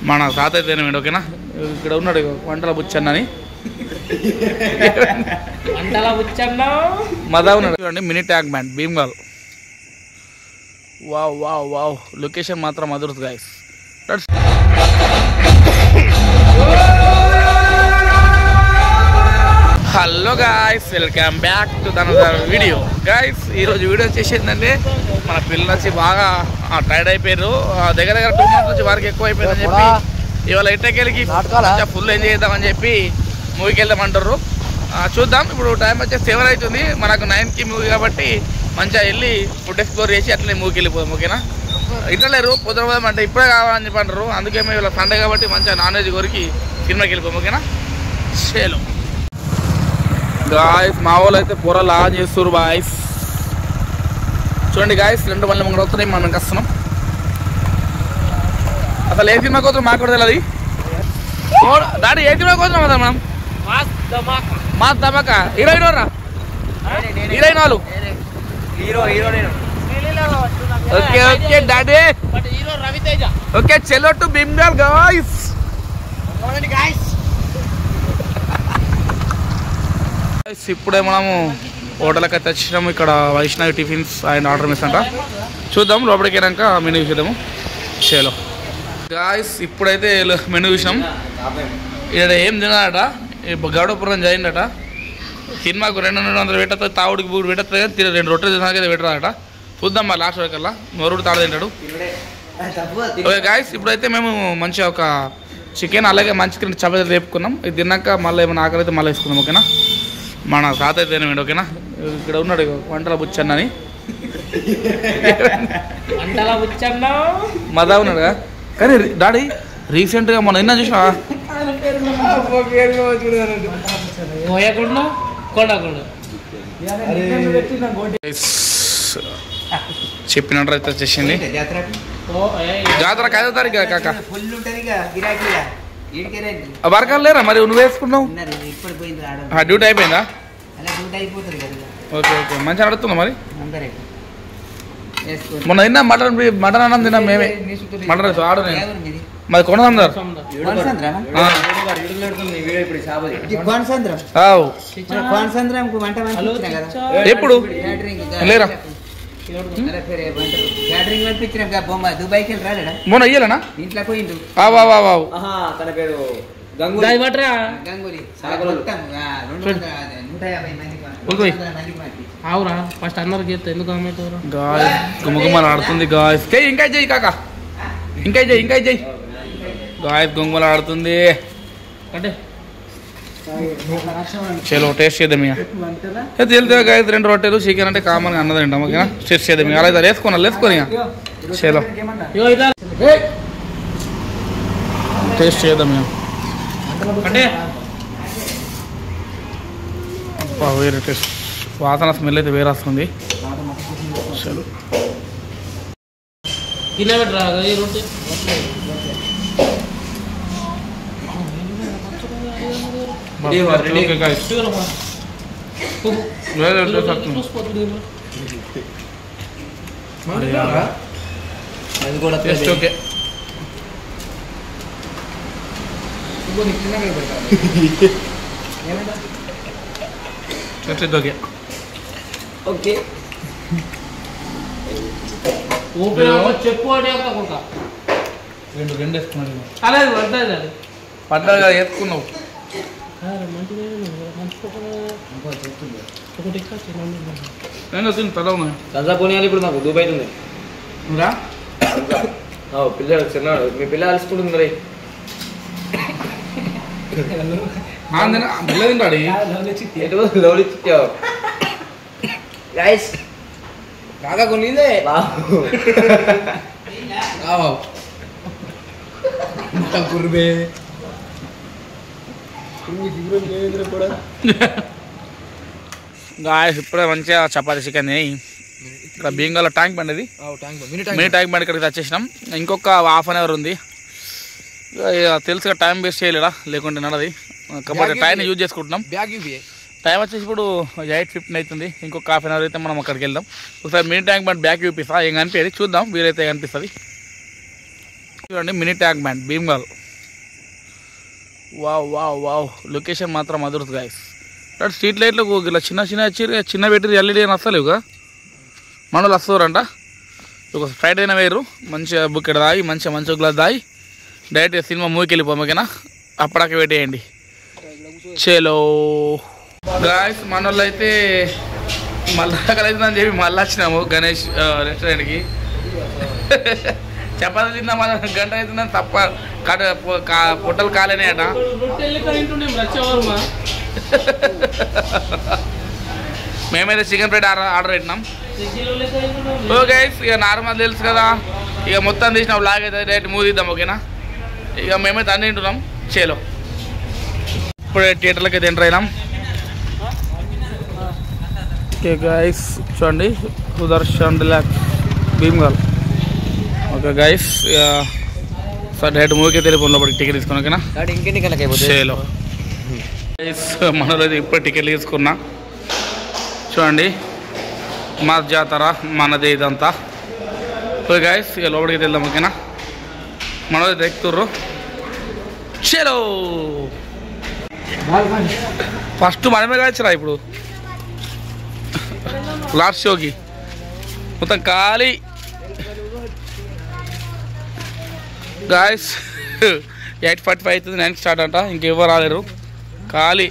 మన తాత అయితేనే ఓకేనా. ఇక్కడ ఉన్నాడు వంటల బుచ్చన్నని, మదా ఉన్నాడు చూడండి. Mini tank bund Bheemgal. Wow wow wow, location మాత్రం అదురుతుంది guys. Hello guys, welcome back to another video. Guys ఈరోజు వీడియో వచ్చేసిందంటే మన పిల్లలు వచ్చి బాగా టైర్డ్ అయిపోయారు. దగ్గర 2 months నుంచి వారికి ఎక్కువ అయిపోయిందని చెప్పి ఇవాళ ఇట్టకెళ్ళకి ఫుల్ ఎంజాయ్ చేద్దామని చెప్పి మూవీకి వెళ్దామంటారు. చూద్దాం. ఇప్పుడు టైం వచ్చేసి 7 అవుతుంది. మనకు 9కి మూవీ కాబట్టి మంచిగా వెళ్ళి ఫుడ్ ఎక్స్ప్లోర్ చేసి అట్లనే మూవీకి వెళ్ళిపోదాం. ఓకేనా. ఇట్లా లేరు పొద్దున అంటే ఇప్పుడే కావాలని చెప్పి అంటారు. అందుకే మేము ఇవాళ సండే కాబట్టి మంచిగా నాన్ వెజ్ కొరికి సినిమాకి వెళ్ళిపోయాం. ఓకేనా. చేలో గాయస్ మా వాళ్ళు అయితే పొరలా చేస్తారు బాయ్స్. చూడండి గాయస్, 2 బండ్లు ముంగడు వస్తున్నాయి, మనం వస్తున్నాం. అసలు ఏ సినిమా కోసం మాకు కూడా తెలియదు. డాడీ ఏ సినిమా కోసం కదా మనం మా ధమాకా హీరోయిన్ రా హీరోయిన్ వాళ్ళు. ఓకే ఓకే డాడీ, ఓకే చెల్లో టు భీమ్గల్ గాయ్స్. ఇప్పుడే మనము హోటల్కి అయితే వచ్చినాము. ఇక్కడ Vaishnavi tiffins and order miss అంట. చూద్దాం లోపలికి వెళ్ళాక మెనూ చూద్దాము. చేలో గాయస్ ఇప్పుడైతే మెనూ చూసినాం. ఇక్కడ ఏం తినాలట, గౌడపురం చేయండట. సినిమాకు 200 పెట్టతుంది, తావుడికి 3 పెట్టతుంది, 2 రొట్టెలు తినాకైతే పెట్టరాదట. చూద్దాం మా లాస్ట్ వరకల్లా మరుడు తాడు తింటాడు. ఓకే గాయస్ ఇప్పుడైతే మేము మంచిగా ఒక చికెన్ అలాగే మంచి 2 చపాతీలు వేపుకున్నాం. ఇది తిన్నాక మళ్ళీ ఏమైనా ఆకలి అయితే మళ్ళీ వేసుకుందాం. ఓకేనా. మన తాత అయితేనే ఓకేనా. ఇక్కడ ఉన్నాడు వంటల బుచ్చన్నని, మదా ఉన్నాడుగా. కానీ డాడీ రీసెంట్గా మొన్న నిన్న చూసినా చెప్పినట్టు అయితే వచ్చేసింది. జాతర 5వ తారీఖు కాక వర్గాలు లేరా మరి? నువ్వు వేసుకున్నావు డ్యూటీ అయిపోయిందా? ఓకే ఓకే మంచిగా నడుస్తుందా మరి? మొన్న తిన్నా మటన్ అన్నం తిన్నాం మేమే. మటన్ ఆడు మాది కొనసాంద్ర. ఎప్పుడు లేరా మొన్న ఇయ్యాలనా? ఫస్ట్ అందరికి ఎందుకు గుమ్మగుమ్మలు ఆడుతుంది గాయస్. ఇంకా చెయ్యి కాక, ఇంకా చెయ్యి ఇంకా చెయ్యి గాయస్. గుమ్మలు ఆడుతుంది. చలో టేస్ట్ చేద్దాం. ఇక తెలుసు గాయస్ 2 రొట్టెలు చికెన్ అంటే కామన్గా అన్నది తింటాం. ఓకేనా. టేస్ట్ చేద్దాం. అలా అయితే వేసుకొని చలో టేస్ట్ చేద్దాం. వేరే టేస్ట్, వాసన స్మెల్ అయితే వేరే వస్తుంది. చలో ఓకే. చెప్పు రెండు వేసుకున్నాడు పడ్డా వేసుకున్నావు. ఇప్పుడు మాకు దుబాయ్ ఉంది పిల్లలు చిన్నాడు. మీ పిల్ల అలసిపోతుంది మరి. బాగా కొనిదే కుర్బే గాయస్. ఇప్పుడే మంచిగా చపాతీ చికెన్ ఇక్కడ భీమ్గల్ ట్యాంక్ బండ్, అది మినీ ట్యాంక్ బండ్ ఇక్కడికి వచ్చేసినాం. ఇంకొక హాఫ్ అన్ అవర్ ఉంది. తెలుసుగా టైం వేస్ట్ చేయలేడా, లేకుంటే నడది కాబట్టి టైం యూజ్ చేసుకుంటున్నాం. టైం వచ్చేసి ఇప్పుడు 8:15 అవుతుంది. ఇంకొక హాఫ్ అన్ అవర్ అయితే మనం అక్కడికి వెళ్దాం. ఒకసారి మినీ ట్యాంక్ బండ్ బ్యాక్ చూపిస్తా. ఏం కనిపించేది చూద్దాం, వీలైతే కనిపిస్తుంది. చూడండి mini tank bund Bheemgal. Wow wow wow location మాత్రం అదురుతుంది గాయస్. స్ట్రీట్ లైట్లో ఇలా చిన్న చిన్న వచ్చి చిన్న పెట్టి ఎల్ఈడి అని వస్తలేవుగా మనోళ్ళు వస్తారంట. ఒక ఫ్రైడే అయినా వేరు మంచిగా బుక్ ఇక్కడ దాగి మంచిగా గ్లాస్ దాగి డైరెక్ట్గా సినిమా మూవీకి వెళ్ళిపోయాం ఓకేనా. అప్పటికి వెయిట్ చేయండి. చలో గాయస్ మనోళ్ళు అయితే మళ్ళీ కలిసిందని చెప్పి మళ్ళీ వచ్చినాము గణేష్ రెస్టారెంట్కి. చపాతీ తిన్నా మన గంట అవుతుందని తప్ప పొట్టలు కాలేనే అట. మేమైతే చికెన్ ఫ్రైడ్ ఆర్డర్ పెట్టినాం. ఓ గైస్ ఇక నార్మల్ తెలుసు కదా, ఇక మొత్తం తీసిన బ్లాగ్ అయితే డైరెక్ట్ మూవీ తీద్దాం ఓకేనా. ఇక మేమైతే అన్ని తింటున్నాం. చేలో ఇప్పుడే థియేటర్లకి అయితే ఎంటర్ అయినాం. ఓకే గైస్ చూడండి Sudarshan deluxe Bheemgal. Okay guys sir direct మూవీకి తెలియదు లోపలికి టికెట్ తీసుకుని ఓకేనా. చేలో గైస్ మనలో అయితే ఇప్పుడు టికెట్లు తీసుకున్నా. చూడండి మా జాతర మనదే ఇదంతా. ఓకే గైస్ ఇక లోపలికి వెళ్దాం ఓకేనా. మనలో అయితే ఎక్కుతుర్రు. చేలో ఫస్ట్ మనమే కావచ్చురా ఇప్పుడు లాస్ట్ షోకి మొత్తం ఖాళీ గాయస్. 8:45 అవుతుంది, 9కి స్టార్ట్ అంట. ఇంకెవ్వరు రాలేరు ఖాళీ.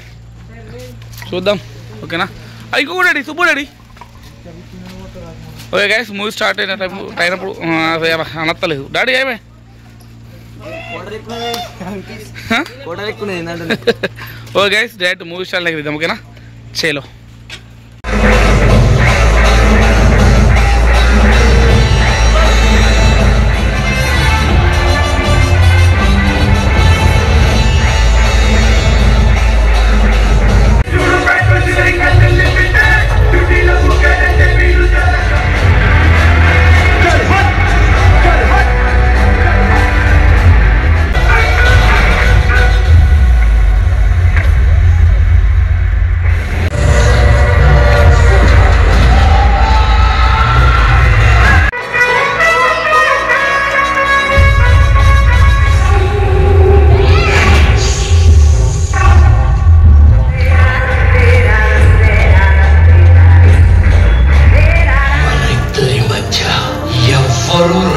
చూద్దాం ఓకేనా. ఇంకొకటి సుబ్బుడడి. ఓకే గాయస్ మూవీ స్టార్ట్ అయినప్పుడు అనత్తలేదు డాడీ ఏమే. Okay guys direct movie star దగ్గర ఇద్దాం ఓకేనా. చేలో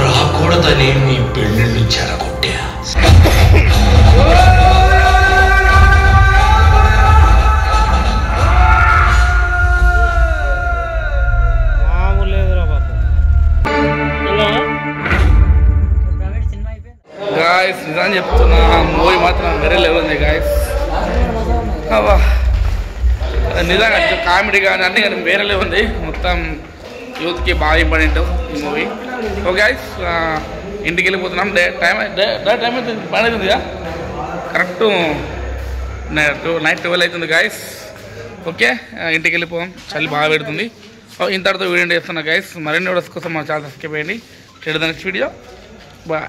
రాకూడదని మీ పెళ్ళిళ్ళు చెడగొట్టా. గాయస్ నిజాన్ని చెప్తున్నా మూవీ మాత్రం వేరే లెవెల్ ఉంది గాయస్. నిజంగా కామెడీ కానీ అన్నీ కానీ వేరే లెవెల్ ఉంది. మొత్తం యూత్కి బాగా ఇంపార్టెంట్ ఈ మూవీ. ఓకే గైస్ ఇంటికి వెళ్ళిపోతున్నాం. టైం అయితే పని అవుతుందిగా కరెక్ట్ నైట్ 12 అవుతుంది గాయస్. ఓకే ఇంటికి వెళ్ళిపోదాం, చలి బాగా పెడుతుంది. ఇంతటితో వీడియో చేస్తున్నా గైస్. మరిన్ని వీడియోస్ కోసం మా ఛానల్ సబ్స్క్రైబ్ చేయండి. Next video bye.